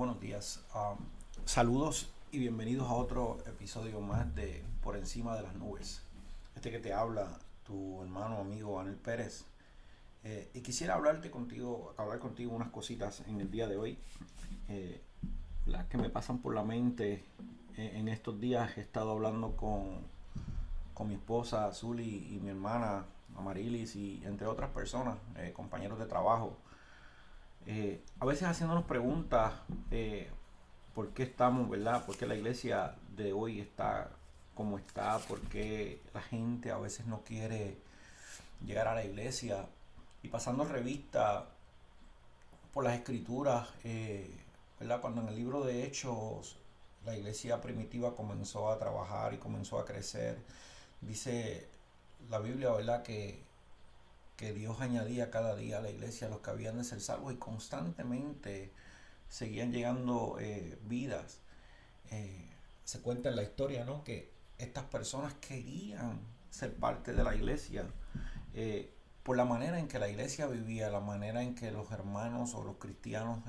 buenos días. Saludos y bienvenidos a otro episodio más de Por Encima de las Nubes. Este que te habla, tu hermano amigo Anel Pérez. Y quisiera hablar contigo unas cositas en el día de hoy. eh, las que me pasan por la mente en estos días. He estado hablando con mi esposa Zuli y mi hermana Amarilis y entre otras personas, compañeros de trabajo. A veces haciéndonos preguntas, por qué estamos, ¿verdad? ¿Por qué la iglesia de hoy está como está? ¿Por qué la gente a veces no quiere llegar a la iglesia? Y pasando revista por las escrituras, ¿verdad? Cuando en el libro de Hechos la iglesia primitiva comenzó a trabajar y comenzó a crecer, dice la Biblia, ¿verdad? Que Dios añadía cada día a la iglesia a los que habían de ser salvos y constantemente seguían llegando vidas. Eh, Se cuenta en la historia, ¿no? Que estas personas querían ser parte de la iglesia, eh, por la manera en que la iglesia vivía, la manera en que los hermanos o los cristianos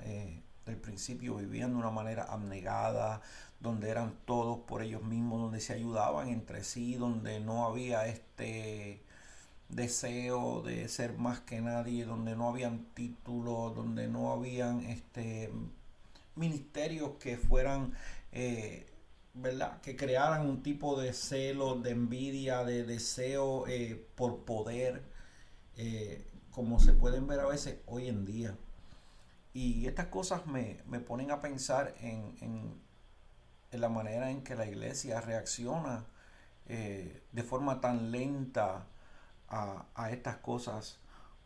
del principio vivían de una manera abnegada, donde eran todos por ellos mismos, donde se ayudaban entre sí, donde no había este deseo de ser más que nadie, donde no habían títulos, donde no habían ministerios que fueran, ¿verdad? Que crearan un tipo de celo, de envidia, de deseo por poder, como se pueden ver a veces hoy en día. Y estas cosas me ponen a pensar en la manera en que la iglesia reacciona de forma tan lenta a estas cosas,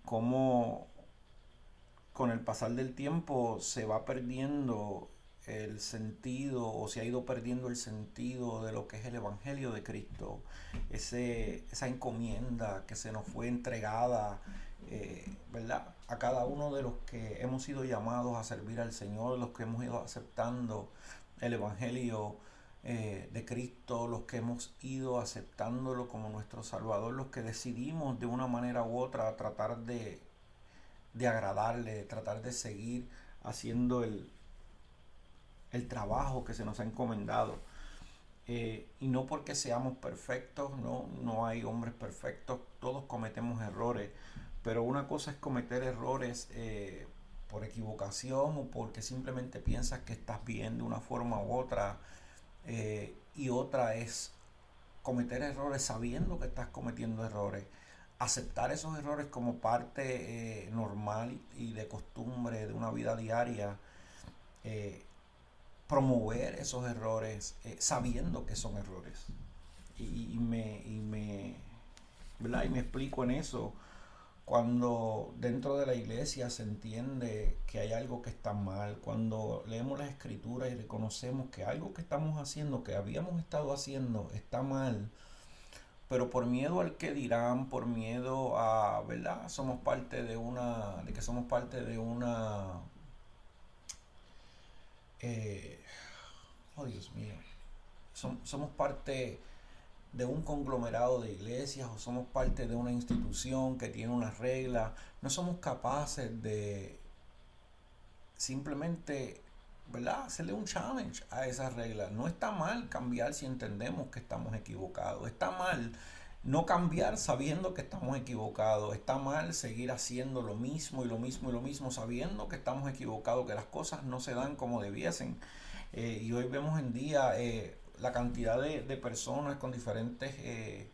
como con el pasar del tiempo se va perdiendo el sentido o se ha ido perdiendo el sentido de lo que es el Evangelio de Cristo, esa encomienda que se nos fue entregada, ¿verdad? A cada uno de los que hemos sido llamados a servir al Señor, los que hemos ido aceptando el Evangelio de Cristo, los que hemos ido aceptándolo como nuestro Salvador, los que decidimos de una manera u otra tratar de agradarle, de tratar de seguir haciendo el trabajo que se nos ha encomendado. Y no porque seamos perfectos, no hay hombres perfectos, todos cometemos errores, pero una cosa es cometer errores por equivocación o porque simplemente piensas que estás bien de una forma u otra, y otra es cometer errores sabiendo que estás cometiendo errores, aceptar esos errores como parte normal y de costumbre de una vida diaria, eh, promover esos errores sabiendo que son errores. ¿Verdad? Y me explico en eso. Cuando dentro de la iglesia se entiende que hay algo que está mal, cuando leemos las escrituras y reconocemos que algo que estamos haciendo, que habíamos estado haciendo, está mal, pero por miedo al que dirán, por miedo a, ¿verdad? De que somos parte de una, eh, oh Dios mío, somos parte de un conglomerado de iglesias o somos parte de una institución que tiene unas reglas, no somos capaces de simplemente, ¿verdad? Hacerle un challenge a esas reglas. No está mal cambiar si entendemos que estamos equivocados. Está mal no cambiar sabiendo que estamos equivocados. Está mal seguir haciendo lo mismo y lo mismo y lo mismo sabiendo que estamos equivocados, que las cosas no se dan como debiesen. Y hoy vemos en día la cantidad de personas con diferentes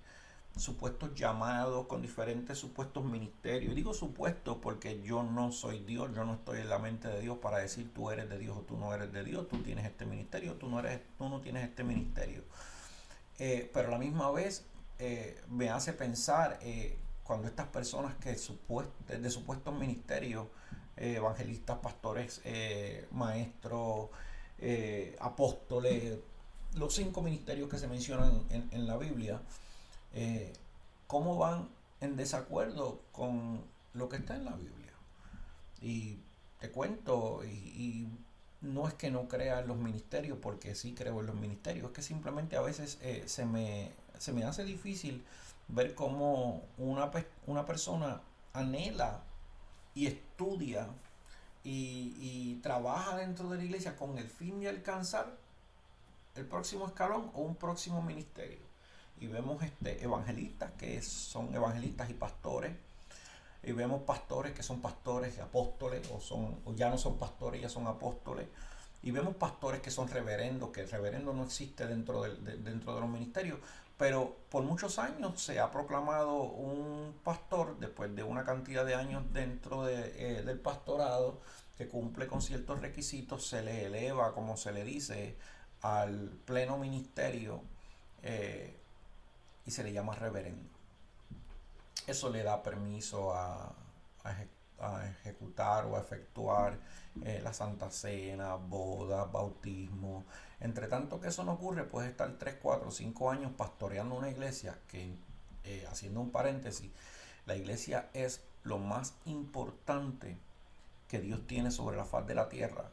supuestos llamados, con diferentes supuestos ministerios. Y digo supuestos porque yo no soy Dios, yo no estoy en la mente de Dios para decir tú eres de Dios o tú no eres de Dios, tú tienes este ministerio, tú no tienes este ministerio. Pero a la misma vez me hace pensar cuando estas personas de supuestos ministerios, evangelistas, pastores, maestros, apóstoles, los 5 ministerios que se mencionan en la Biblia, eh, cómo van en desacuerdo con lo que está en la Biblia. Y te cuento, y no es que no crea en los ministerios, porque sí creo en los ministerios, es que simplemente a veces se me hace difícil ver cómo una persona anhela y estudia y trabaja dentro de la iglesia con el fin de alcanzar el próximo escalón o un próximo ministerio. Y vemos evangelistas que son evangelistas y pastores, y vemos pastores que son pastores y apóstoles, o ya no son pastores, ya son apóstoles, y vemos pastores que son reverendos, que el reverendo no existe dentro de los ministerios, pero por muchos años se ha proclamado un pastor, después de una cantidad de años dentro del pastorado, que cumple con ciertos requisitos, se le eleva, como se le dice, al pleno ministerio, y se le llama reverendo. Eso le da permiso a ejecutar o a efectuar la Santa Cena, bodas, bautismo. Entre tanto que eso no ocurre, puedes estar 3, 4, 5 años pastoreando una iglesia que, haciendo un paréntesis, la iglesia es lo más importante que Dios tiene sobre la faz de la tierra.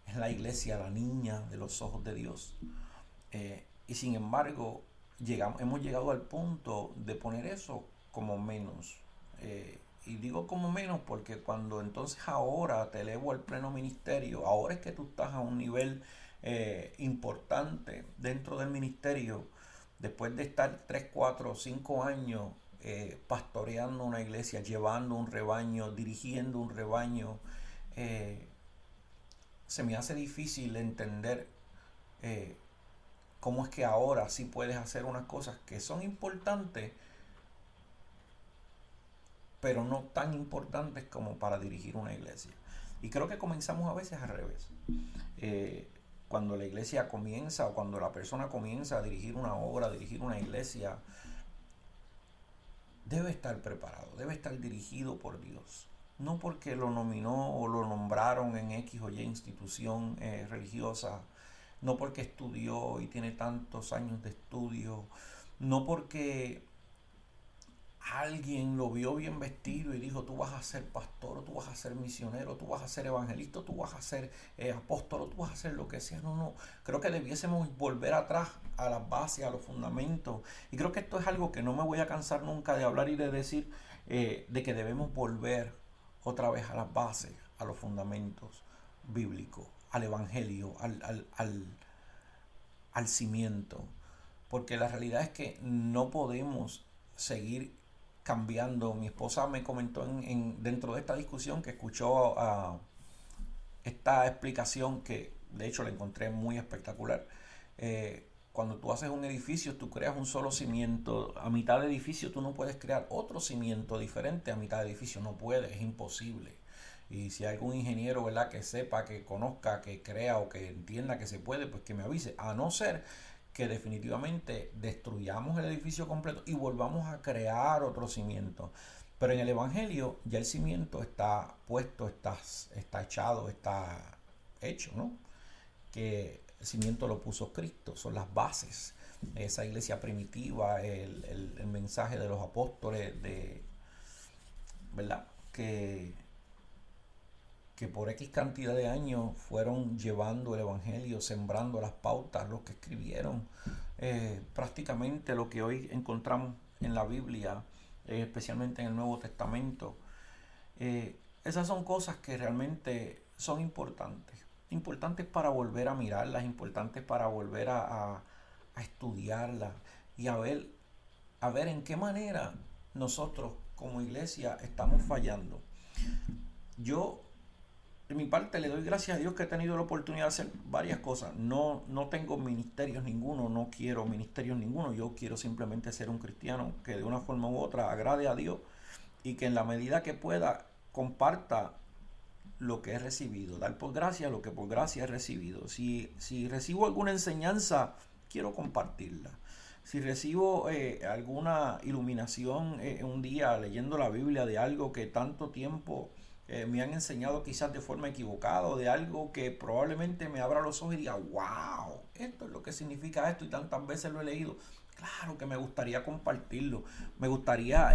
Es la iglesia, la niña de los ojos de Dios. Y sin embargo, hemos llegado al punto de poner eso como menos. Y digo como menos porque cuando entonces ahora te elevo al pleno ministerio, ahora es que tú estás a un nivel importante dentro del ministerio, después de estar 3, 4, 5 años pastoreando una iglesia, llevando un rebaño, dirigiendo un rebaño. Se me hace difícil entender cómo es que ahora sí puedes hacer unas cosas que son importantes, pero no tan importantes como para dirigir una iglesia. Y creo que comenzamos a veces al revés. Cuando la iglesia comienza, o cuando la persona comienza a dirigir una obra, a dirigir una iglesia, debe estar preparado, debe estar dirigido por Dios. No porque lo nominó o lo nombraron en X o Y institución religiosa, no porque estudió y tiene tantos años de estudio, no porque alguien lo vio bien vestido y dijo: tú vas a ser pastor, tú vas a ser misionero, tú vas a ser evangelista, tú vas a ser apóstol, tú vas a ser lo que sea. No. Creo que debiésemos volver atrás a las bases, a los fundamentos. Y creo que esto es algo que no me voy a cansar nunca de hablar y de decir, de que debemos volver otra vez a las bases, a los fundamentos bíblicos, al evangelio, al cimiento. Porque la realidad es que no podemos seguir cambiando. Mi esposa me comentó dentro de esta discusión que escuchó esta explicación, que de hecho la encontré muy espectacular. Cuando tú haces un edificio, tú creas un solo cimiento. A mitad de edificio tú no puedes crear otro cimiento diferente. A mitad de edificio no puedes, es imposible. Y si hay algún ingeniero, ¿verdad?, que sepa, que conozca, que crea o que entienda que se puede, pues que me avise. A no ser que definitivamente destruyamos el edificio completo y volvamos a crear otro cimiento. Pero en el Evangelio ya el cimiento está puesto, está echado, está hecho, ¿no? Que el cimiento lo puso Cristo, son las bases. Esa iglesia primitiva, el mensaje de los apóstoles, ¿verdad?, que por X cantidad de años fueron llevando el evangelio, sembrando las pautas, los que escribieron prácticamente lo que hoy encontramos en la Biblia, especialmente en el Nuevo Testamento. Esas son cosas que realmente son importantes para volver a mirarlas, importantes para volver a estudiarlas y a ver en qué manera nosotros como iglesia estamos fallando. Yo, de mi parte, le doy gracias a Dios que he tenido la oportunidad de hacer varias cosas. No tengo ministerios ninguno, no quiero ministerios ninguno. Yo quiero simplemente ser un cristiano que de una forma u otra agrade a Dios y que en la medida que pueda comparta lo que he recibido. Dar por gracia lo que por gracia he recibido. Si recibo alguna enseñanza, quiero compartirla. Si recibo alguna iluminación un día leyendo la Biblia de algo que tanto tiempo me han enseñado quizás de forma equivocada, o de algo que probablemente me abra los ojos y diga: wow, esto es lo que significa esto y tantas veces lo he leído, claro que me gustaría compartirlo. Me gustaría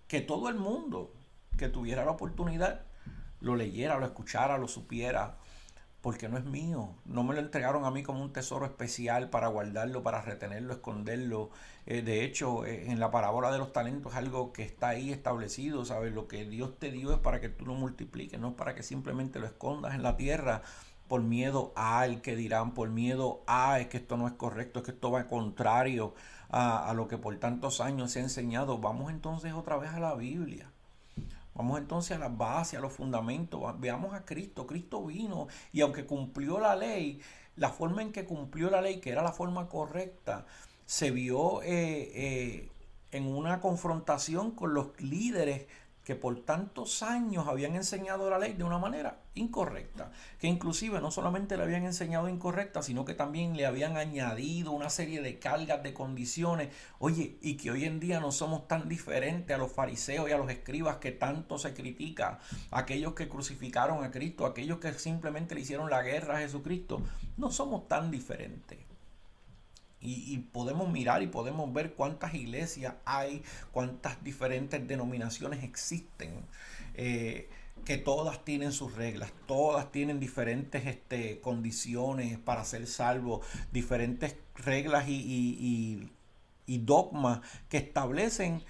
que todo el mundo que tuviera la oportunidad lo leyera, lo escuchara, lo supiera, porque no es mío. No me lo entregaron a mí como un tesoro especial para guardarlo, para retenerlo, esconderlo. De hecho, en la parábola de los talentos es algo que está ahí establecido, ¿sabes? Lo que Dios te dio es para que tú lo multipliques, no para que simplemente lo escondas en la tierra por miedo a el que dirán, por miedo a es que esto no es correcto, es que esto va contrario a lo que por tantos años se ha enseñado. Vamos entonces otra vez a la Biblia. Vamos entonces a las bases, a los fundamentos. Veamos a Cristo. Cristo vino y aunque cumplió la ley, la forma en que cumplió la ley, que era la forma correcta, se vio en una confrontación con los líderes que por tantos años habían enseñado la ley de una manera incorrecta, que inclusive no solamente le habían enseñado incorrecta, sino que también le habían añadido una serie de cargas, de condiciones. Oye, y que hoy en día no somos tan diferentes a los fariseos y a los escribas que tanto se critica, aquellos que crucificaron a Cristo, aquellos que simplemente le hicieron la guerra a Jesucristo. No somos tan diferentes. Y podemos mirar y podemos ver cuántas iglesias hay, cuántas diferentes denominaciones existen, que todas tienen sus reglas, todas tienen diferentes condiciones para ser salvos, diferentes reglas y dogmas que establecen,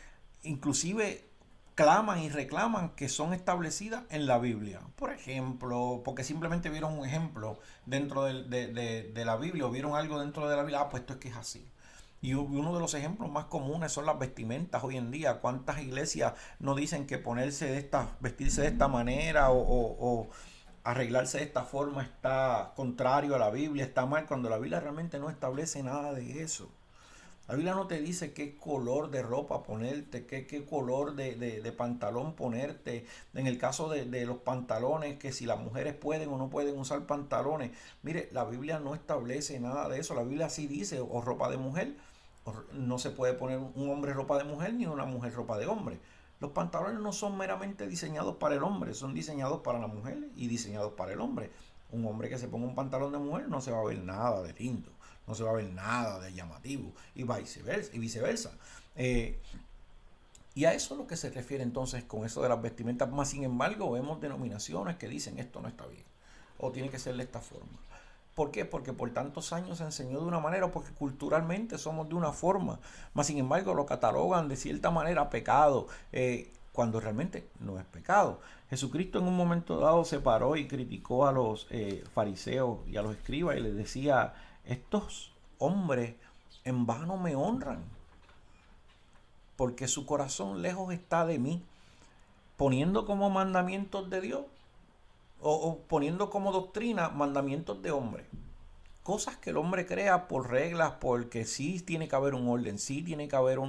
inclusive claman y reclaman que son establecidas en la Biblia. Por ejemplo, porque simplemente vieron un ejemplo dentro de la Biblia o vieron algo dentro de la Biblia, pues esto es que es así. Y uno de los ejemplos más comunes son las vestimentas hoy en día. ¿Cuántas iglesias no dicen que vestirse de esta manera o arreglarse de esta forma está contrario a la Biblia, está mal, cuando la Biblia realmente no establece nada de eso? La Biblia no te dice qué color de ropa ponerte, qué color de pantalón ponerte. En el caso de los pantalones, que si las mujeres pueden o no pueden usar pantalones. Mire, la Biblia no establece nada de eso. La Biblia sí dice, o ropa de mujer, no se puede poner un hombre ropa de mujer ni una mujer ropa de hombre. Los pantalones no son meramente diseñados para el hombre, son diseñados para la mujer y diseñados para el hombre. Un hombre que se ponga un pantalón de mujer no se va a ver nada de lindo, no se va a ver nada de llamativo y viceversa. Y a eso es lo que se refiere entonces con eso de las vestimentas. Más sin embargo, vemos denominaciones que dicen esto no está bien o tiene que ser de esta forma. ¿Por qué? Porque por tantos años se enseñó de una manera, porque culturalmente somos de una forma. Más sin embargo, lo catalogan de cierta manera pecado, cuando realmente no es pecado. Jesucristo en un momento dado se paró y criticó a los fariseos y a los escribas y les decía: estos hombres en vano me honran, porque su corazón lejos está de mí, poniendo como mandamientos de Dios o poniendo como doctrina mandamientos de hombre. Cosas que el hombre crea por reglas, porque sí tiene que haber un orden, sí tiene que haber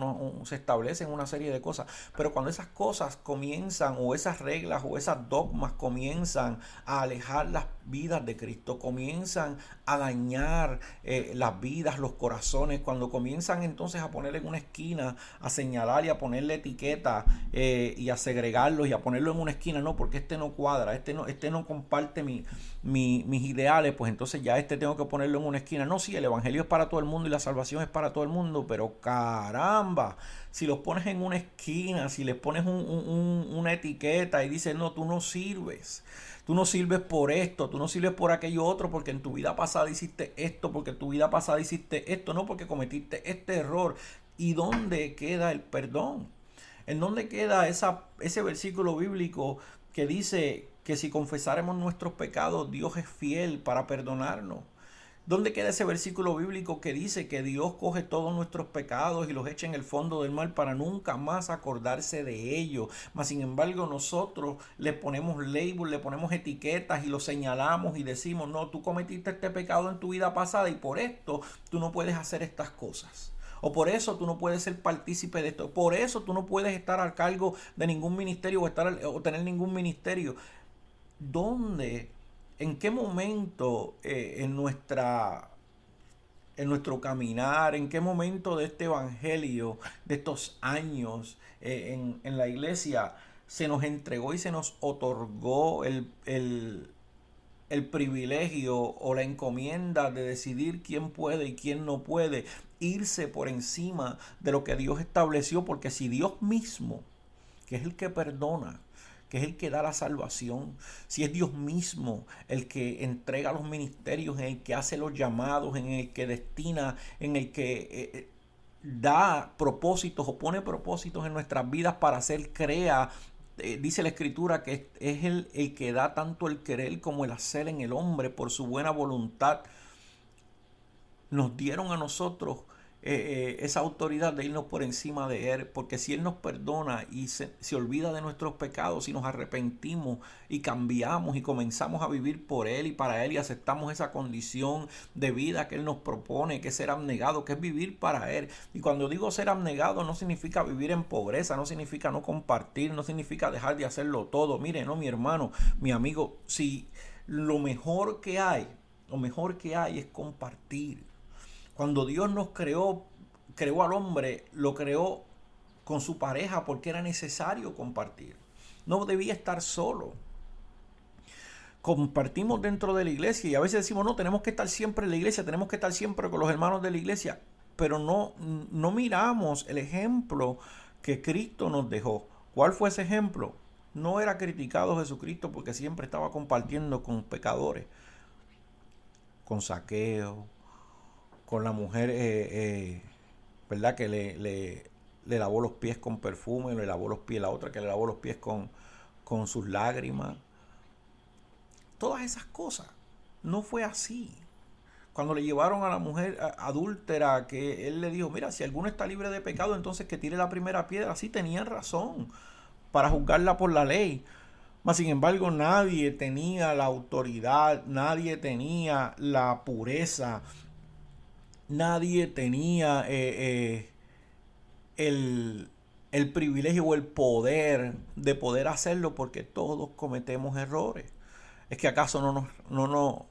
se establecen una serie de cosas, pero cuando esas cosas comienzan, o esas reglas o esas dogmas comienzan a alejar las vidas de Cristo, comienzan a dañar las vidas, los corazones, cuando comienzan entonces a poner en una esquina, a señalar y a ponerle etiqueta y a segregarlos y a ponerlo en una esquina, no, porque este no cuadra, este no comparte mis ideales, pues entonces ya tengo que ponerlo en una esquina. No, sí, el evangelio es para todo el mundo y la salvación es para todo el mundo, pero caramba, si los pones en una esquina, si les pones una etiqueta y dices, no, tú no sirves por esto, tú no sirves por aquello otro, porque en tu vida pasada hiciste esto, porque en tu vida pasada hiciste esto, no, porque cometiste este error. ¿Y dónde queda el perdón? ¿En dónde queda ese versículo bíblico que dice que si confesáremos nuestros pecados, Dios es fiel para perdonarnos? ¿Dónde queda ese versículo bíblico que dice que Dios coge todos nuestros pecados y los echa en el fondo del mar para nunca más acordarse de ellos? Mas sin embargo nosotros le ponemos label, le ponemos etiquetas y lo señalamos y decimos: no, tú cometiste este pecado en tu vida pasada y por esto tú no puedes hacer estas cosas. O por eso tú no puedes ser partícipe de esto. Por eso tú no puedes estar al cargo de ningún ministerio o tener ningún ministerio. ¿Dónde? ¿En qué momento en nuestro caminar, en qué momento de este evangelio, de estos años en la iglesia, se nos entregó y se nos otorgó el privilegio o la encomienda de decidir quién puede y quién no puede irse por encima de lo que Dios estableció? Porque si Dios mismo, que es el que perdona, que es el que da la salvación, si es Dios mismo el que entrega los ministerios, en el que hace los llamados, en el que destina, en el que da propósitos o pone propósitos en nuestras vidas para hacer, crea. Dice la escritura que es el que da tanto el querer como el hacer en el hombre por su buena voluntad. Nos dieron a nosotros esa autoridad de irnos por encima de Él, porque si Él nos perdona y se olvida de nuestros pecados, y nos arrepentimos y cambiamos y comenzamos a vivir por Él y para Él y aceptamos esa condición de vida que Él nos propone, que es ser abnegado, que es vivir para Él. Y cuando digo ser abnegado no significa vivir en pobreza, no significa no compartir, no significa dejar de hacerlo todo. Mire, no, mi hermano, mi amigo, si lo mejor que hay es compartir. Cuando Dios nos creó al hombre, lo creó con su pareja porque era necesario compartir. No debía estar solo. Compartimos dentro de la iglesia y a veces decimos, no, tenemos que estar siempre en la iglesia, tenemos que estar siempre con los hermanos de la iglesia, pero no miramos el ejemplo que Cristo nos dejó. ¿Cuál fue ese ejemplo? No era criticado Jesucristo porque siempre estaba compartiendo con pecadores, con Zaqueo, con la mujer, ¿verdad? Que le lavó los pies con perfume, le lavó los pies, la otra que le lavó los pies con sus lágrimas. Todas esas cosas. No fue así. Cuando le llevaron a la mujer adúltera, que él le dijo, mira, si alguno está libre de pecado, entonces que tire la primera piedra. Sí, tenían razón para juzgarla por la ley. Mas, sin embargo, nadie tenía la autoridad, nadie tenía la pureza, nadie tenía el privilegio o el poder de poder hacerlo, porque todos cometemos errores. ¿Es que acaso no nos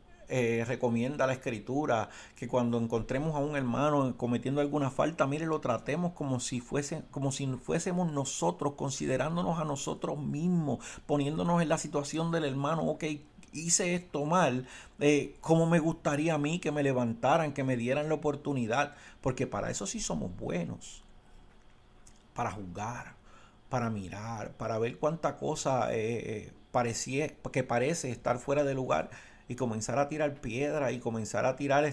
recomienda la escritura que cuando encontremos a un hermano cometiendo alguna falta, mire, lo tratemos como si fuésemos nosotros, considerándonos a nosotros mismos, poniéndonos en la situación del hermano? Ok, hice esto mal, ¿cómo me gustaría a mí que me levantaran, que me dieran la oportunidad? Porque para eso sí somos buenos, para juzgar, para mirar, para ver cuánta cosa parece estar fuera de lugar y comenzar a tirar piedra y comenzar a tirar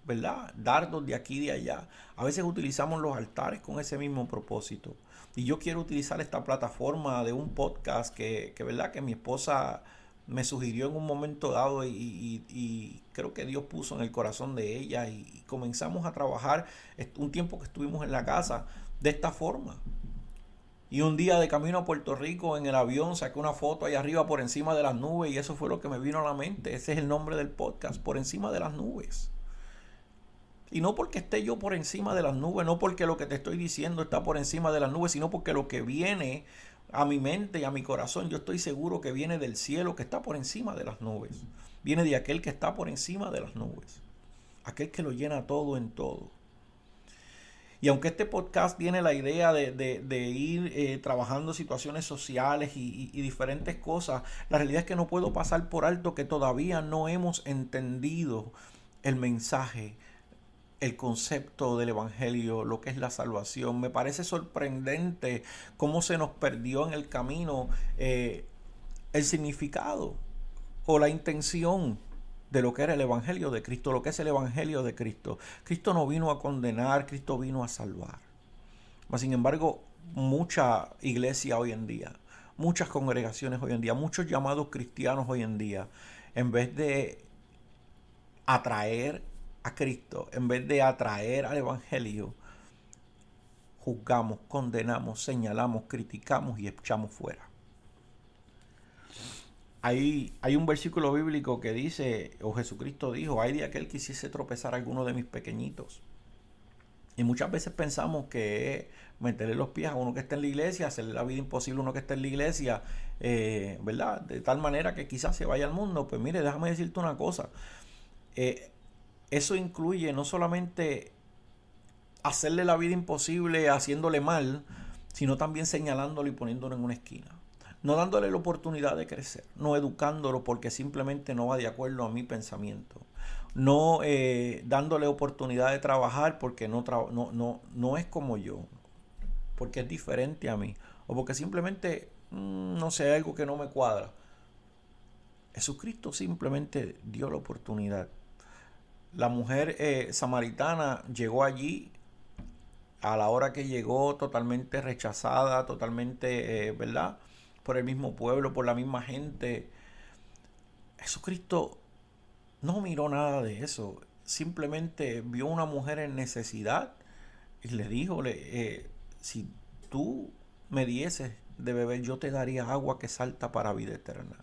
¿verdad? Dardos de aquí y de allá. A veces utilizamos los altares con ese mismo propósito. Y yo quiero utilizar esta plataforma de un podcast ¿verdad? Que mi esposa me sugirió en un momento dado y creo que Dios puso en el corazón de ella y comenzamos a trabajar un tiempo que estuvimos en la casa de esta forma. Y un día de camino a Puerto Rico en el avión saqué una foto ahí arriba por encima de las nubes y eso fue lo que me vino a la mente. Ese es el nombre del podcast, Por Encima de las Nubes. Y no porque esté yo por encima de las nubes, no porque lo que te estoy diciendo está por encima de las nubes, sino porque lo que viene a mi mente y a mi corazón, yo estoy seguro que viene del cielo, que está por encima de las nubes. Viene de aquel que está por encima de las nubes. Aquel que lo llena todo en todo. Y aunque este podcast tiene la idea de ir trabajando situaciones sociales y diferentes cosas, la realidad es que no puedo pasar por alto que todavía no hemos entendido el mensaje, el concepto del evangelio, lo que es la salvación. Me parece sorprendente cómo se nos perdió en el camino el significado o la intención de lo que era el evangelio de Cristo, lo que es el evangelio de Cristo. Cristo no vino a condenar, Cristo vino a salvar. Mas, sin embargo, mucha iglesia hoy en día, muchas congregaciones hoy en día, muchos llamados cristianos hoy en día, en vez de atraer a Cristo, en vez de atraer al evangelio, juzgamos, condenamos, señalamos, criticamos y echamos fuera. Hay un versículo bíblico que dice, o Jesucristo dijo, ay de aquel que hiciese tropezar a alguno de mis pequeñitos. Y muchas veces pensamos que es meterle los pies a uno que está en la iglesia, hacerle la vida imposible a uno que está en la iglesia, ¿verdad? De tal manera que quizás se vaya al mundo. Pues mire, déjame decirte una cosa. Eso incluye no solamente hacerle la vida imposible haciéndole mal, sino también señalándolo y poniéndolo en una esquina. No dándole la oportunidad de crecer, no educándolo porque simplemente no va de acuerdo a mi pensamiento. No dándole oportunidad de trabajar porque no es como yo, porque es diferente a mí. o porque simplemente, no sé, algo que no me cuadra. Jesucristo simplemente dio la oportunidad. La mujer samaritana llegó allí a la hora que llegó, totalmente rechazada, totalmente, ¿verdad? Por el mismo pueblo, por la misma gente. Jesucristo no miró nada de eso. Simplemente vio una mujer en necesidad y le dijo, si tú me dieses de beber, yo te daría agua que salta para vida eterna.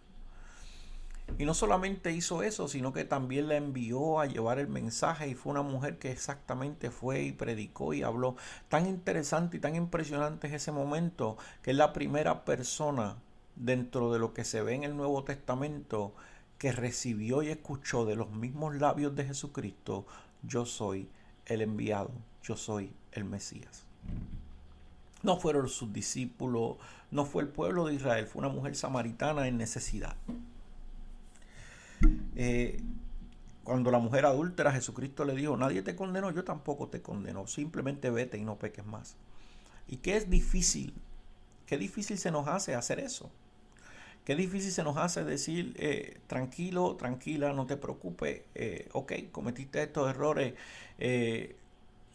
Y no solamente hizo eso, sino que también la envió a llevar el mensaje, y fue una mujer que exactamente fue y predicó y habló. Tan interesante y tan impresionante es ese momento, que es la primera persona dentro de lo que se ve en el Nuevo Testamento que recibió y escuchó de los mismos labios de Jesucristo: yo soy el enviado, yo soy el Mesías. No fueron sus discípulos, no fue el pueblo de Israel, fue una mujer samaritana en necesidad. Eh, Cuando la mujer adúltera, Jesucristo le dijo: nadie te condenó, yo tampoco te condeno, simplemente vete y no peques más. Y qué difícil se nos hace hacer eso. Qué difícil se nos hace decir, tranquilo, tranquila, no te preocupes, ok, cometiste estos errores,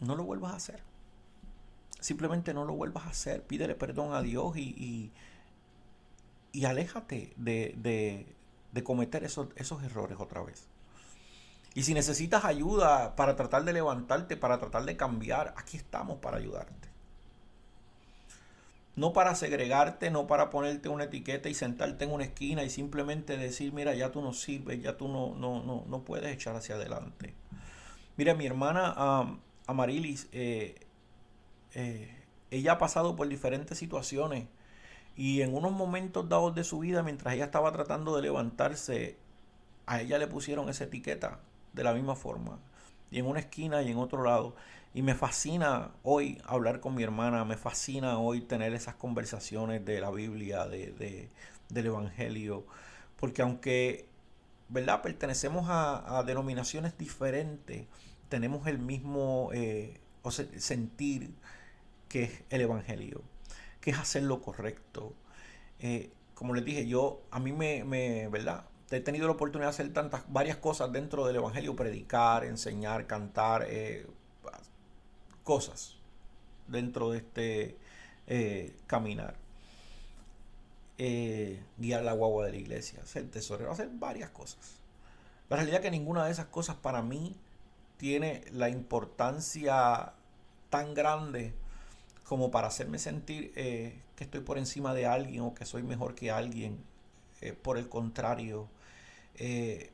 no lo vuelvas a hacer. Simplemente no lo vuelvas a hacer, pídele perdón a Dios y aléjate de cometer esos errores otra vez. Y si necesitas ayuda para tratar de levantarte, para tratar de cambiar, aquí estamos para ayudarte. No para segregarte, no para ponerte una etiqueta y sentarte en una esquina y simplemente decir: mira, ya tú no sirves, ya tú no puedes echar hacia adelante. Mira, mi hermana Amarilis, ella ha pasado por diferentes situaciones, y en unos momentos dados de su vida, mientras ella estaba tratando de levantarse, a ella le pusieron esa etiqueta de la misma forma, y en una esquina y en otro lado. Y me fascina hoy hablar con mi hermana, me fascina hoy tener esas conversaciones de la Biblia, del Evangelio, porque aunque, ¿verdad?, pertenecemos a denominaciones diferentes, tenemos el mismo sentir, que es el Evangelio, que es hacer lo correcto. Como les dije, a mí ¿verdad?, he tenido la oportunidad de hacer varias cosas dentro del Evangelio: predicar, enseñar, cantar, cosas dentro de este caminar. Guiar la guagua de la iglesia, ser tesorero, hacer varias cosas. La realidad es que ninguna de esas cosas para mí tiene la importancia tan grande como para hacerme sentir que estoy por encima de alguien o que soy mejor que alguien. Por el contrario, eh,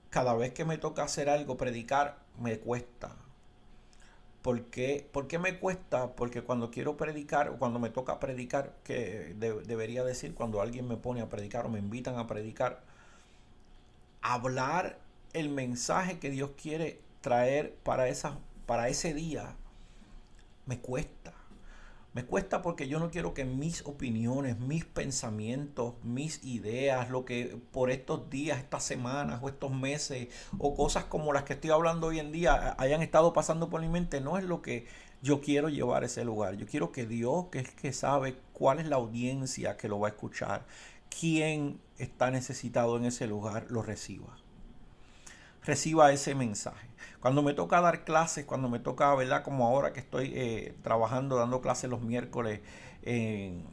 cada vez que me toca hacer algo, predicar, me cuesta. ¿Por qué me cuesta? Porque cuando quiero predicar, o cuando me toca predicar, que debería decir cuando alguien me pone a predicar o me invitan a predicar, hablar el mensaje que Dios quiere traer para ese día, me cuesta. Me cuesta porque yo no quiero que mis opiniones, mis pensamientos, mis ideas, lo que por estos días, estas semanas o estos meses o cosas como las que estoy hablando hoy en día hayan estado pasando por mi mente. No es lo que yo quiero llevar a ese lugar. Yo quiero que Dios, que es el que sabe cuál es la audiencia que lo va a escuchar, quién está necesitado en ese lugar, lo reciba ese mensaje. Cuando me toca dar clases, cuando me toca, ¿verdad?, como ahora que estoy trabajando, dando clases los miércoles en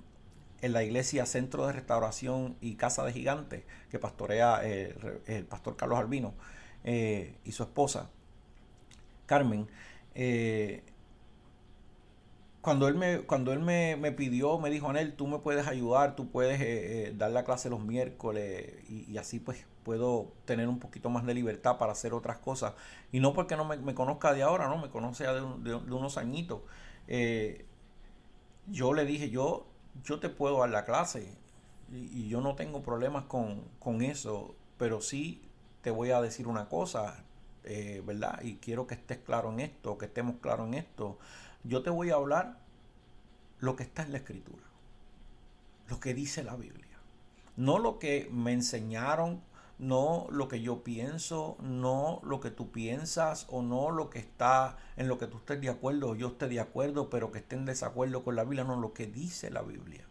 la iglesia Centro de Restauración y Casa de Gigantes, que pastorea el pastor Carlos Albino y su esposa Carmen. Cuando él me pidió, me dijo: Anel, tú me puedes ayudar, tú puedes dar la clase los miércoles, y así pues puedo tener un poquito más de libertad para hacer otras cosas. Y no porque no me conozca de ahora, no, me conoce ya de unos añitos. Eh, yo le dije: yo te puedo dar la clase, y yo no tengo problemas con eso, pero sí te voy a decir una cosa, ¿verdad? Y quiero que estés claro en esto, que estemos claros en esto. Yo te voy a hablar lo que está en la escritura, lo que dice la Biblia, no lo que me enseñaron, no lo que yo pienso, no lo que tú piensas o no lo que está en lo que tú estés de acuerdo o yo esté de acuerdo, pero que esté en desacuerdo con la Biblia, no, lo que dice la Biblia.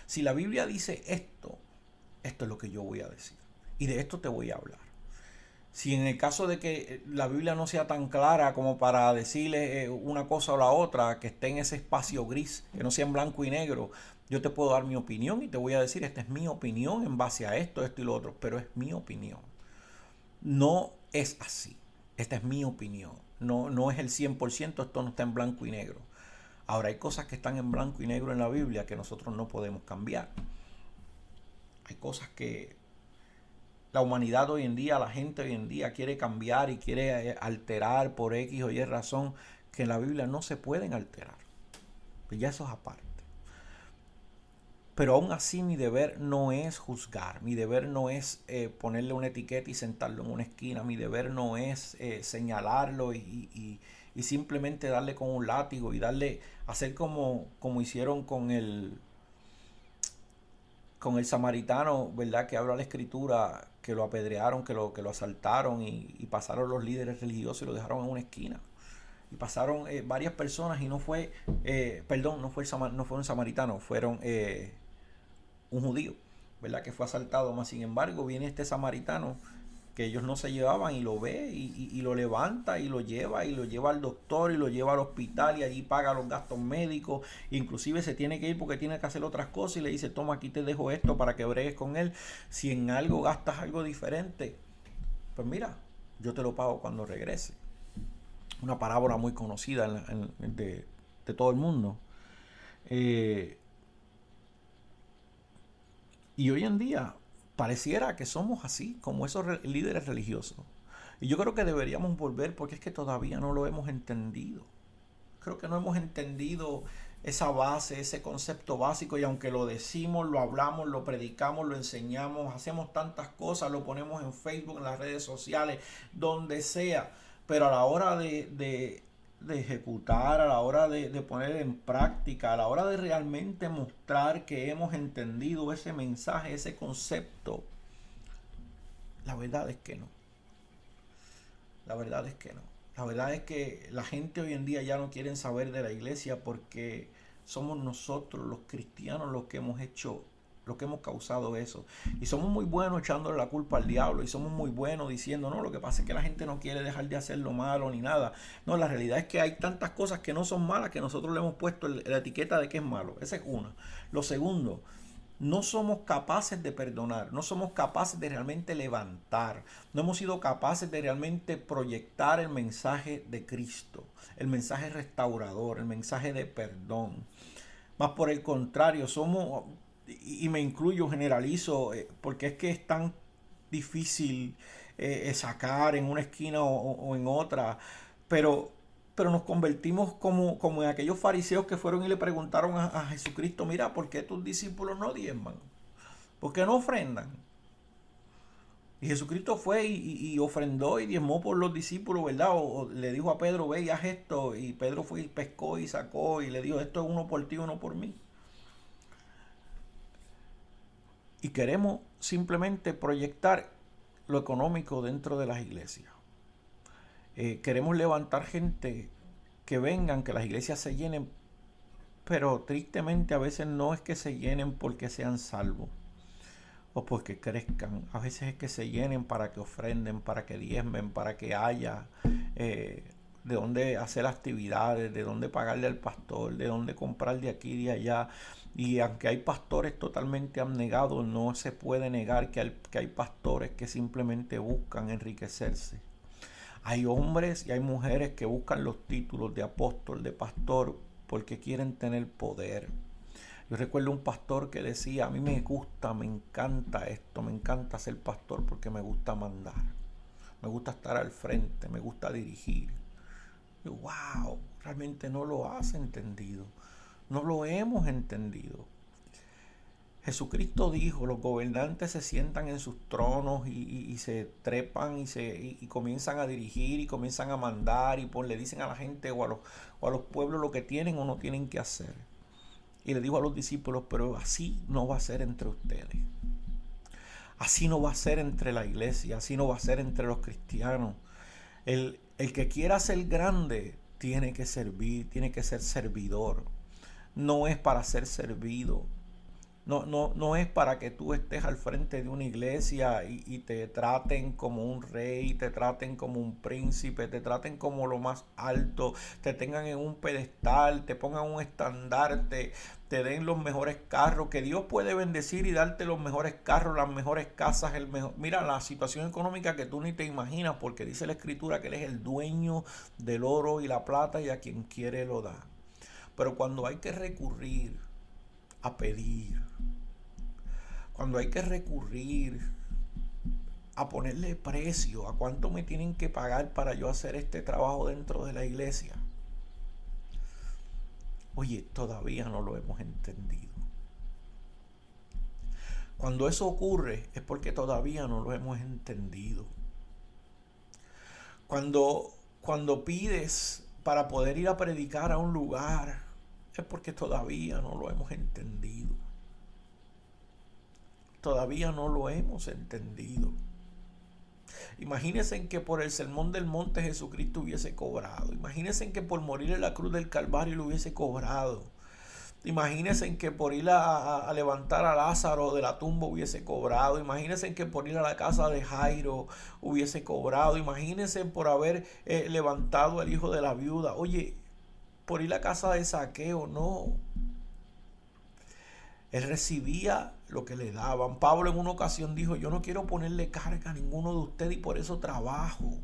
Si la Biblia dice esto, esto es lo que yo voy a decir y de esto te voy a hablar. Si en el caso de que la Biblia no sea tan clara como para decirle una cosa o la otra, que esté en ese espacio gris, que no sea en blanco y negro, yo te puedo dar mi opinión y te voy a decir, esta es mi opinión en base a esto, esto y lo otro, pero es mi opinión. No es así. Esta es mi opinión. No, no es el 100%, esto no está en blanco y negro. Ahora, hay cosas que están en blanco y negro en la Biblia que nosotros no podemos cambiar. Hay cosas que la humanidad hoy en día, la gente hoy en día quiere cambiar y quiere alterar por X o Y razón, que en la Biblia no se pueden alterar. Pues ya eso es aparte. Pero aún así mi deber no es juzgar, mi deber no es ponerle una etiqueta y sentarlo en una esquina, mi deber no es señalarlo y simplemente darle con un látigo y hacer como hicieron con el samaritano, ¿verdad? Que habla la escritura, que lo apedrearon, que lo asaltaron y pasaron los líderes religiosos y lo dejaron en una esquina. Y pasaron varias personas y no fue, no fue un samaritano, fueron un judío, ¿verdad? Que fue asaltado, más sin embargo viene este samaritano que ellos no se llevaban y lo ve y lo levanta y lo lleva al doctor y lo lleva al hospital y allí paga los gastos médicos, inclusive se tiene que ir porque tiene que hacer otras cosas y le dice, toma, aquí te dejo esto para que bregues con él, si en algo gastas algo diferente, pues mira, yo te lo pago cuando regrese. Una parábola muy conocida de todo el mundo. Y hoy en día pareciera que somos así, como esos líderes religiosos. Y yo creo que deberíamos volver porque es que todavía no lo hemos entendido. Creo que no hemos entendido esa base, ese concepto básico y aunque lo decimos, lo hablamos, lo predicamos, lo enseñamos, hacemos tantas cosas, lo ponemos en Facebook, en las redes sociales, donde sea, pero a la hora de ejecutar, a la hora de poner en práctica, a la hora de realmente mostrar que hemos entendido ese mensaje, ese concepto, la verdad es que no. La verdad es que no. La verdad es que la gente hoy en día ya no quiere saber de la iglesia porque somos nosotros los cristianos los que hemos hecho, los que hemos causado eso. Y somos muy buenos echándole la culpa al diablo y somos muy buenos diciendo, no, lo que pasa es que la gente no quiere dejar de hacer lo malo ni nada. No, la realidad es que hay tantas cosas que no son malas que nosotros le hemos puesto la etiqueta de que es malo. Esa es una. Lo segundo, no somos capaces de perdonar, no somos capaces de realmente levantar, no hemos sido capaces de realmente proyectar el mensaje de Cristo, el mensaje restaurador, el mensaje de perdón. Más por el contrario, somos, y me incluyo, generalizo, porque es que es tan difícil sacar en una esquina o en otra, pero nos convertimos como en aquellos fariseos que fueron y le preguntaron a Jesucristo, mira, ¿por qué tus discípulos no diezman? ¿Por qué no ofrendan? Y Jesucristo fue y ofrendó y diezmó por los discípulos, ¿verdad? O le dijo a Pedro, ve y haz esto. Y Pedro fue y pescó y sacó y le dijo, esto es uno por ti, uno por mí. Y queremos simplemente proyectar lo económico dentro de las iglesias. Queremos levantar gente que vengan, que las iglesias se llenen, pero tristemente a veces no es que se llenen porque sean salvos o porque crezcan, a veces es que se llenen para que ofrenden, para que diezmen, para que haya de dónde hacer actividades, de dónde pagarle al pastor, de dónde comprar de aquí y de allá. Y aunque hay pastores totalmente abnegados, no se puede negar que hay pastores que simplemente buscan enriquecerse. Hay hombres y hay mujeres que buscan los títulos de apóstol, de pastor, porque quieren tener poder. Yo recuerdo un pastor que decía, a mí me gusta, me encanta esto, me encanta ser pastor porque me gusta mandar. Me gusta estar al frente, me gusta dirigir. Y wow, realmente no lo has entendido. No lo hemos entendido. Jesucristo dijo, los gobernantes se sientan en sus tronos y se trepan y comienzan a dirigir y comienzan a mandar y le dicen a la gente o a los pueblos lo que tienen o no tienen que hacer. Y le dijo a los discípulos, pero así no va a ser entre ustedes. Así no va a ser entre la iglesia, así no va a ser entre los cristianos. El que quiera ser grande tiene que servir, tiene que ser servidor. No es para ser servido. No es para que tú estés al frente de una iglesia y te traten como un rey, te traten como un príncipe, te traten como lo más alto, te tengan en un pedestal, te pongan un estandarte, te den los mejores carros, que Dios puede bendecir y darte los mejores carros, las mejores casas, el mejor. Mira, la situación económica que tú ni te imaginas, porque dice la Escritura que Él es el dueño del oro y la plata y a quien quiere lo da. Pero cuando hay que recurrir a pedir, cuando hay que recurrir a ponerle precio a cuánto me tienen que pagar para yo hacer este trabajo dentro de la iglesia, oye, todavía no lo hemos entendido. Cuando eso ocurre es porque todavía no lo hemos entendido. Cuando pides para poder ir a predicar a un lugar, es porque todavía no lo hemos entendido. Todavía no lo hemos entendido. Imagínense en que por el sermón del monte Jesucristo hubiese cobrado. Imagínense en que por morir en la cruz del Calvario lo hubiese cobrado. Imagínense en que por ir a levantar a Lázaro de la tumba hubiese cobrado. Imagínense en que por ir a la casa de Jairo hubiese cobrado. Imagínense por haber levantado al hijo de la viuda. Oye, por ir a la casa de Zaqueo, no. Él recibía lo que le daban. Pablo en una ocasión dijo: yo no quiero ponerle carga a ninguno de ustedes y por eso trabajo,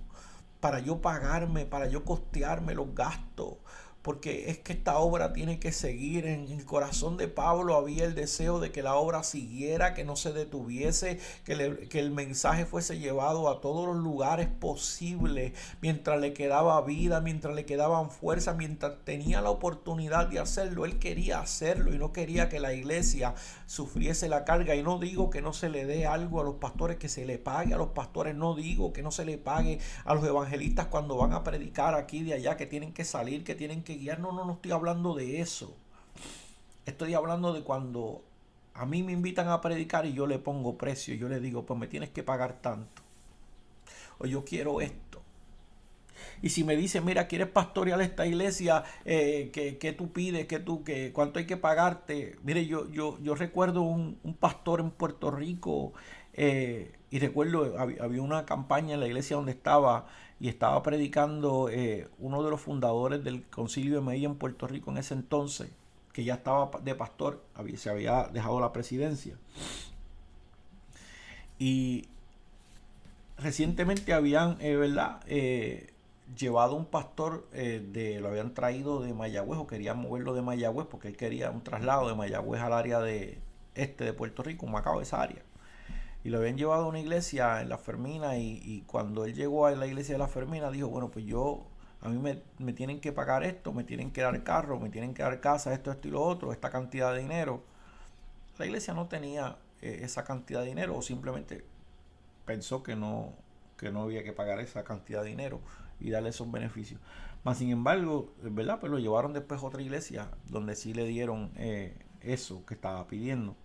para yo pagarme, para yo costearme los gastos, porque es que esta obra tiene que seguir. En el corazón de Pablo había el deseo de que la obra siguiera, que no se detuviese, que el mensaje fuese llevado a todos los lugares posibles, mientras le quedaba vida, mientras le quedaban fuerzas, mientras tenía la oportunidad de hacerlo. Él quería hacerlo y no quería que la iglesia sufriese la carga. Y no digo que no se le dé algo a los pastores, que se le pague a los pastores, no digo que no se le pague a los evangelistas cuando van a predicar aquí y de allá, que tienen que salir, que tienen que guiar. No estoy hablando de eso. Estoy hablando de cuando a mí me invitan a predicar y yo le pongo precio. Yo le digo: pues me tienes que pagar tanto, o yo quiero esto. Y si me dicen: mira, ¿quieres pastorear esta iglesia? ¿Qué tú pides? ¿Cuánto hay que pagarte? Mire, yo recuerdo un pastor en Puerto Rico, y recuerdo, había una campaña en la iglesia donde estaba, y estaba predicando uno de los fundadores del Concilio de Medellín en Puerto Rico en ese entonces, que ya estaba de pastor, se había dejado la presidencia. Y recientemente habían, llevado un pastor, lo habían traído de Mayagüez, o querían moverlo de Mayagüez porque él quería un traslado de Mayagüez al área de Puerto Rico, Macao, esa área. Y lo habían llevado a una iglesia en La Fermina, y cuando él llegó a la iglesia de La Fermina dijo: bueno, pues a mí me tienen que pagar esto, me tienen que dar carro, me tienen que dar casa, esto y lo otro, esta cantidad de dinero. La iglesia no tenía esa cantidad de dinero, o simplemente pensó que no había que pagar esa cantidad de dinero y darle esos beneficios. Mas sin embargo, ¿verdad? Pues lo llevaron después a otra iglesia donde sí le dieron eso que estaba pidiendo.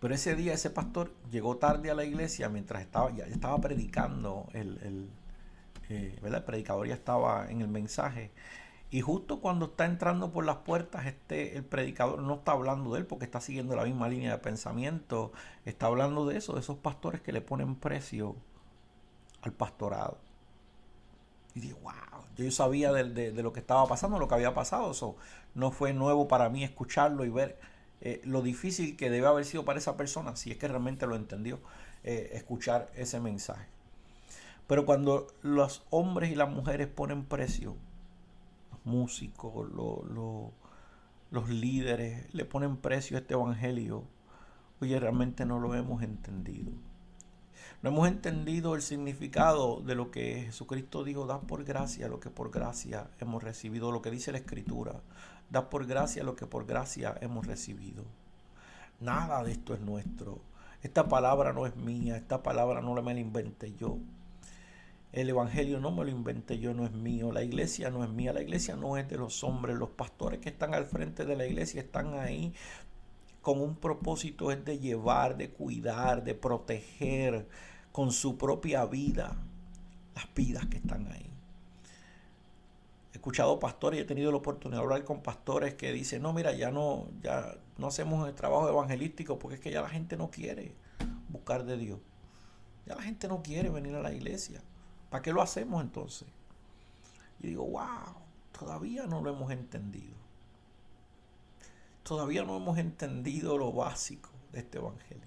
Pero ese día ese pastor llegó tarde a la iglesia mientras ya estaba predicando. ¿Verdad? El predicador ya estaba en el mensaje. Y justo cuando está entrando por las puertas, el predicador no está hablando de él porque está siguiendo la misma línea de pensamiento. Está hablando de eso, de esos pastores que le ponen precio al pastorado. Y dije: wow, yo sabía de lo que estaba pasando, lo que había pasado. Eso no fue nuevo para mí escucharlo y ver lo difícil que debe haber sido para esa persona, si es que realmente lo entendió, escuchar ese mensaje. Pero cuando los hombres y las mujeres ponen precio, los músicos, los líderes, le ponen precio a este evangelio, oye, realmente no lo hemos entendido. No hemos entendido el significado de lo que Jesucristo dijo: da por gracia lo que por gracia hemos recibido. Lo que dice la Escritura: da por gracia lo que por gracia hemos recibido. Nada de esto es nuestro. Esta palabra no es mía. Esta palabra no me la inventé yo. El evangelio no me lo inventé yo, no es mío. La iglesia no es mía. La iglesia no es de los hombres. Los pastores que están al frente de la iglesia están ahí con un propósito es de llevar, de cuidar, de proteger con su propia vida las vidas que están ahí. He escuchado pastores y he tenido la oportunidad de hablar con pastores que dicen, no, mira, ya no hacemos el trabajo evangelístico porque es que ya la gente no quiere buscar de Dios. Ya la gente no quiere venir a la iglesia. ¿Para qué lo hacemos entonces? Y digo, wow, todavía no lo hemos entendido. Todavía no hemos entendido lo básico de este evangelio.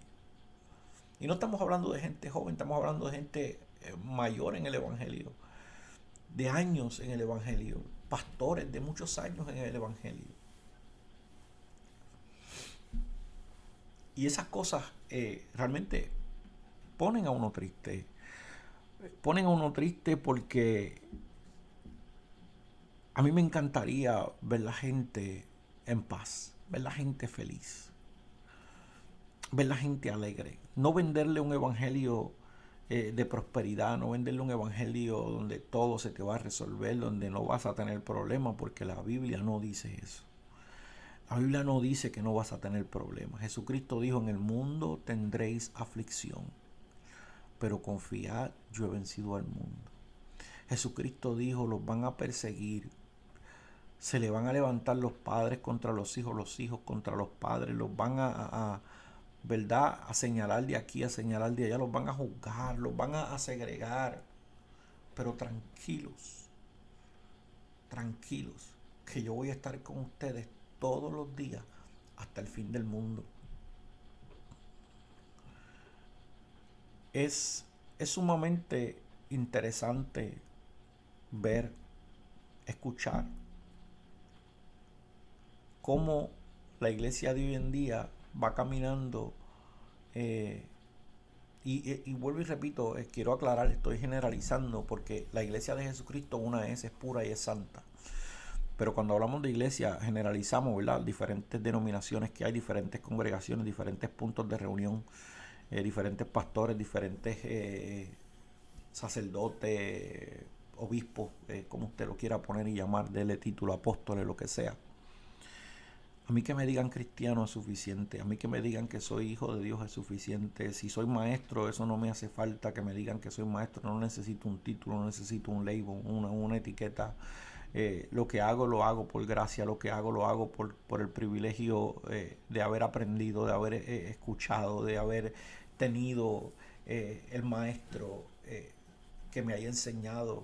Y no estamos hablando de gente joven, estamos hablando de gente mayor en el evangelio, de años en el evangelio, pastores de muchos años en el evangelio. Y esas cosas realmente ponen a uno triste. Ponen a uno triste porque a mí me encantaría ver la gente en paz, ver la gente feliz, ver la gente alegre. No venderle un evangelio de prosperidad, no venderle un evangelio donde todo se te va a resolver, donde no vas a tener problemas, porque la Biblia no dice eso. La Biblia no dice que no vas a tener problemas. Jesucristo dijo, en el mundo tendréis aflicción, pero confiad, yo he vencido al mundo. Jesucristo dijo, los van a perseguir, se le van a levantar los padres contra los hijos contra los padres, los van ¿verdad? A señalar de aquí, a señalar de allá, los van a juzgar, los van a segregar. Pero tranquilos, tranquilos, que yo voy a estar con ustedes todos los días hasta el fin del mundo. Es sumamente interesante ver, escuchar cómo la iglesia de hoy en día va caminando y vuelvo y repito, quiero aclarar, estoy generalizando porque la iglesia de Jesucristo una es pura y es santa. Pero cuando hablamos de iglesia generalizamos, ¿verdad? Diferentes denominaciones que hay, diferentes congregaciones, diferentes puntos de reunión, diferentes pastores, diferentes sacerdotes, obispos, como usted lo quiera poner y llamar, dele título, apóstoles, lo que sea. A mí que me digan cristiano es suficiente. A mí que me digan que soy hijo de Dios es suficiente. Si soy maestro, eso no me hace falta que me digan que soy maestro. No necesito un título, no necesito un label, una etiqueta. Lo que hago, lo hago por gracia. Lo que hago, lo hago por el privilegio de haber aprendido, de haber escuchado, de haber tenido el maestro que me haya enseñado.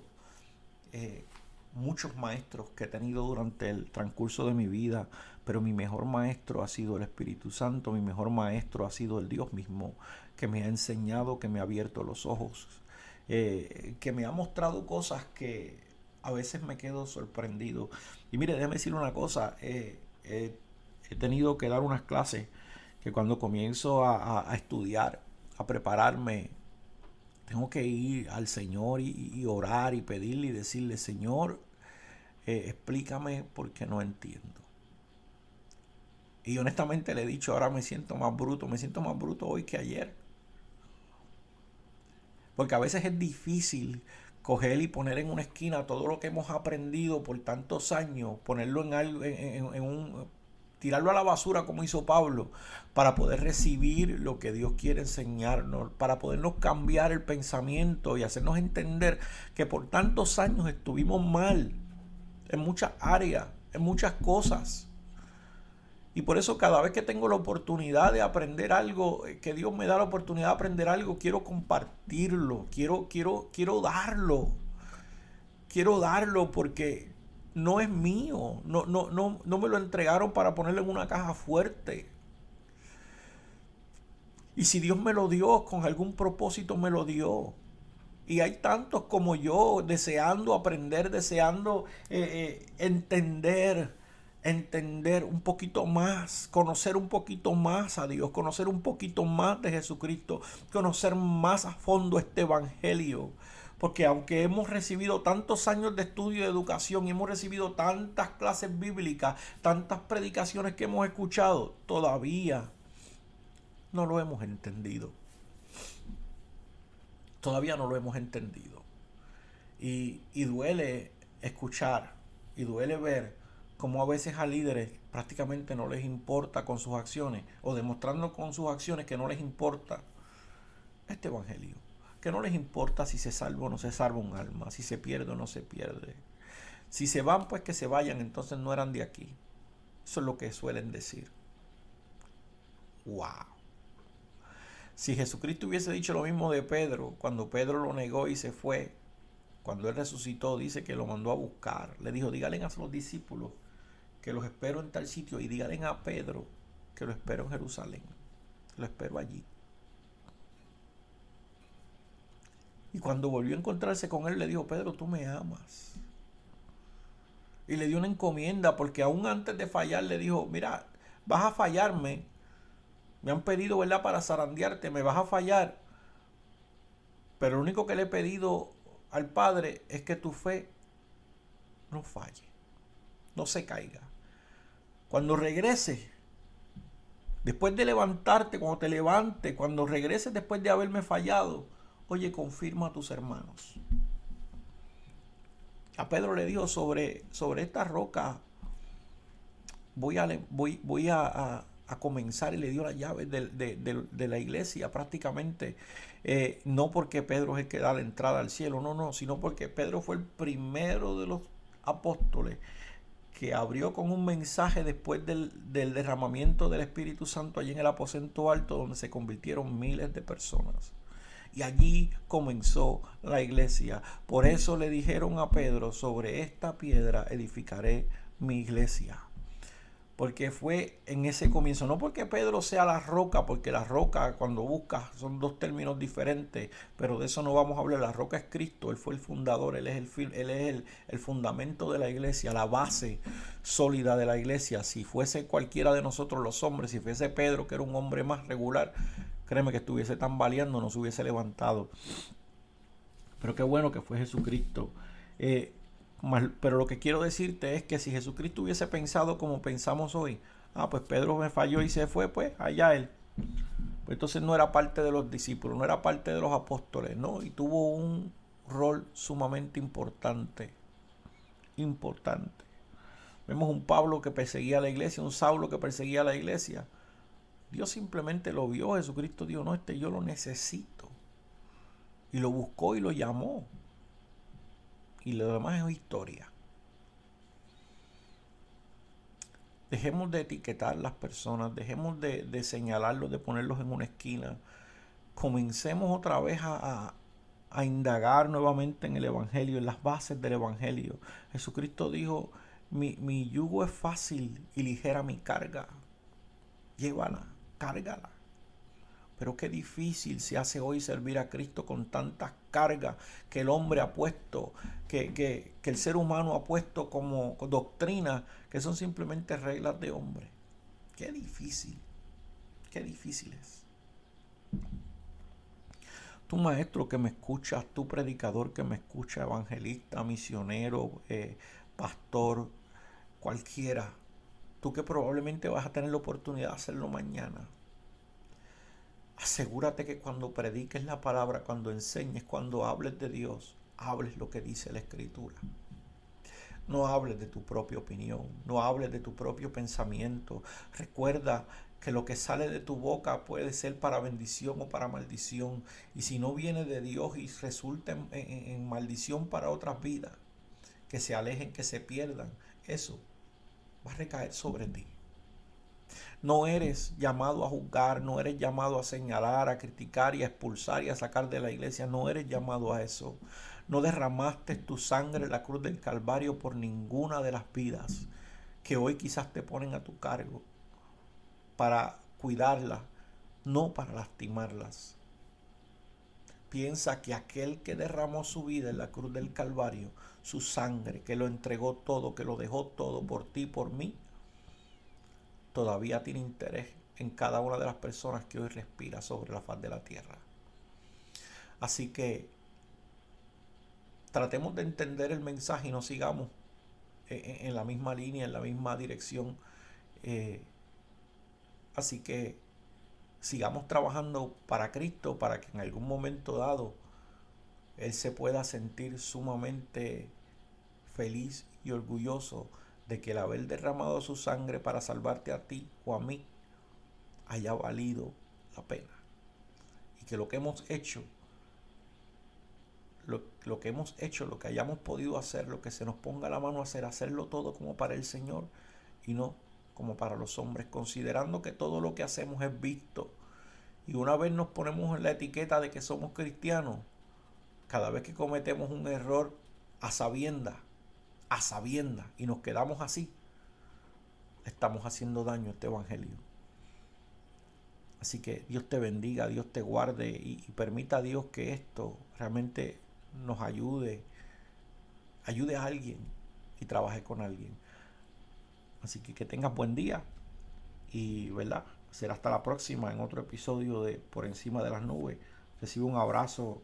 Muchos maestros que he tenido durante el transcurso de mi vida, pero mi mejor maestro ha sido el Espíritu Santo, mi mejor maestro ha sido el Dios mismo, que me ha enseñado, que me ha abierto los ojos, que me ha mostrado cosas que a veces me quedo sorprendido. Y mire, déjeme decir una cosa, he tenido que dar unas clases que cuando comienzo a estudiar, a prepararme, tengo que ir al Señor y orar y pedirle y decirle, Señor, explícame porque no entiendo. Y honestamente le he dicho, ahora me siento más bruto hoy que ayer. Porque a veces es difícil coger y poner en una esquina todo lo que hemos aprendido por tantos años, ponerlo en algo, tirarlo a la basura como hizo Pablo, para poder recibir lo que Dios quiere enseñarnos, para podernos cambiar el pensamiento y hacernos entender que por tantos años estuvimos mal en muchas áreas, en muchas cosas. Y por eso cada vez que tengo la oportunidad de aprender algo, que Dios me da la oportunidad de aprender algo, quiero compartirlo, quiero darlo. Quiero darlo porque no es mío, no me lo entregaron para ponerlo en una caja fuerte. Y si Dios me lo dio, con algún propósito me lo dio. Y hay tantos como yo deseando aprender, deseando entender un poquito más, conocer un poquito más a Dios, conocer un poquito más de Jesucristo, conocer más a fondo este evangelio. Porque aunque hemos recibido tantos años de estudio y de educación y hemos recibido tantas clases bíblicas, tantas predicaciones que hemos escuchado, todavía no lo hemos entendido. Todavía no lo hemos entendido. Y duele escuchar y duele ver como a veces a líderes prácticamente no les importa con sus acciones, o demostrando con sus acciones que no les importa este evangelio, que no les importa si se salva o no se salva un alma, si se pierde o no se pierde. Si se van, pues que se vayan, entonces no eran de aquí. Eso es lo que suelen decir. ¡Wow! Si Jesucristo hubiese dicho lo mismo de Pedro, cuando Pedro lo negó y se fue, cuando él resucitó, dice que lo mandó a buscar. Le dijo, díganle a los discípulos que los espero en tal sitio, y díganle a Pedro que lo espero en Jerusalén. Lo espero allí. Y cuando volvió a encontrarse con él, le dijo, Pedro, tú me amas. Y le dio una encomienda, porque aún antes de fallar le dijo, mira, vas a fallarme. Me han pedido, ¿verdad?, para zarandearte, me vas a fallar. Pero lo único que le he pedido al Padre es que tu fe no falle, no se caiga. Cuando regreses, después de levantarte, cuando te levantes, cuando regreses después de haberme fallado, oye, confirma a tus hermanos. A Pedro le dijo, sobre esta roca voy a comenzar, y le dio las llaves de la iglesia prácticamente. No porque Pedro es el que da la entrada al cielo, no, sino porque Pedro fue el primero de los apóstoles que abrió con un mensaje después del derramamiento del Espíritu Santo allí en el aposento alto, donde se convirtieron miles de personas. Y allí comenzó la iglesia. Por eso le dijeron a Pedro, sobre esta piedra edificaré mi iglesia. Porque fue en ese comienzo, no porque Pedro sea la roca, porque la roca, cuando buscas, son dos términos diferentes, pero de eso no vamos a hablar. La roca es Cristo, Él fue el fundador, Él es el fundamento de la iglesia, la base sólida de la iglesia. Si fuese cualquiera de nosotros los hombres, si fuese Pedro, que era un hombre más regular, créeme que estuviese tambaleando, no se hubiese levantado. Pero qué bueno que fue Jesucristo. Pero lo que quiero decirte es que si Jesucristo hubiese pensado como pensamos hoy, pues Pedro me falló y se fue, pues allá él. Pues entonces no era parte de los discípulos, no era parte de los apóstoles, ¿no? Y tuvo un rol sumamente importante. Importante. Vemos un Pablo que perseguía a la iglesia, un Saulo que perseguía a la iglesia. Dios simplemente lo vio, Jesucristo dijo, no, yo lo necesito. Y lo buscó y lo llamó. Y lo demás es historia. Dejemos de etiquetar las personas, dejemos de señalarlos, de ponerlos en una esquina. Comencemos otra vez a indagar nuevamente en el Evangelio, en las bases del Evangelio. Jesucristo dijo, mi yugo es fácil y ligera mi carga. Llévala, cárgala. Pero qué difícil se hace hoy servir a Cristo con tantas cargas que el hombre ha puesto, que el ser humano ha puesto como doctrina, que son simplemente reglas de hombre. Qué difícil es. Tu maestro que me escuchas, tu predicador que me escucha, evangelista, misionero, pastor, cualquiera, tú que probablemente vas a tener la oportunidad de hacerlo mañana. Asegúrate que cuando prediques la palabra, cuando enseñes, cuando hables de Dios, hables lo que dice la Escritura. No hables de tu propia opinión, no hables de tu propio pensamiento. Recuerda que lo que sale de tu boca puede ser para bendición o para maldición. Y si no viene de Dios y resulta en maldición para otras vidas, que se alejen, que se pierdan, eso va a recaer sobre ti. No eres llamado a juzgar, no eres llamado a señalar, a criticar y a expulsar y a sacar de la iglesia. No eres llamado a eso. No derramaste tu sangre en la cruz del Calvario por ninguna de las vidas que hoy quizás te ponen a tu cargo para cuidarlas, no para lastimarlas. Piensa que aquel que derramó su vida en la cruz del Calvario, su sangre, que lo entregó todo, que lo dejó todo por ti, por mí, todavía tiene interés en cada una de las personas que hoy respira sobre la faz de la tierra. Así que tratemos de entender el mensaje y no sigamos en la misma línea, en la misma dirección. Así que sigamos trabajando para Cristo, para que en algún momento dado Él se pueda sentir sumamente feliz y orgulloso de que el haber derramado su sangre para salvarte a ti o a mí haya valido la pena. Y que lo que hemos hecho, lo que hemos hecho, lo que hayamos podido hacer, lo que se nos ponga a la mano a hacer, hacerlo todo como para el Señor y no como para los hombres, considerando que todo lo que hacemos es visto. Y una vez nos ponemos en la etiqueta de que somos cristianos, cada vez que cometemos un error a sabiendas, y nos quedamos así, estamos haciendo daño a este evangelio. Así que Dios te bendiga, Dios te guarde y permita a Dios que esto realmente nos ayude a alguien y trabaje con alguien. Así que tengas buen día y, ¿verdad? Será hasta la próxima en otro episodio de Por Encima de las Nubes. Recibe un abrazo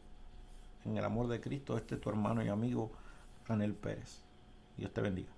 en el amor de Cristo. Este es tu hermano y amigo Ranel Pérez. Dios te bendiga.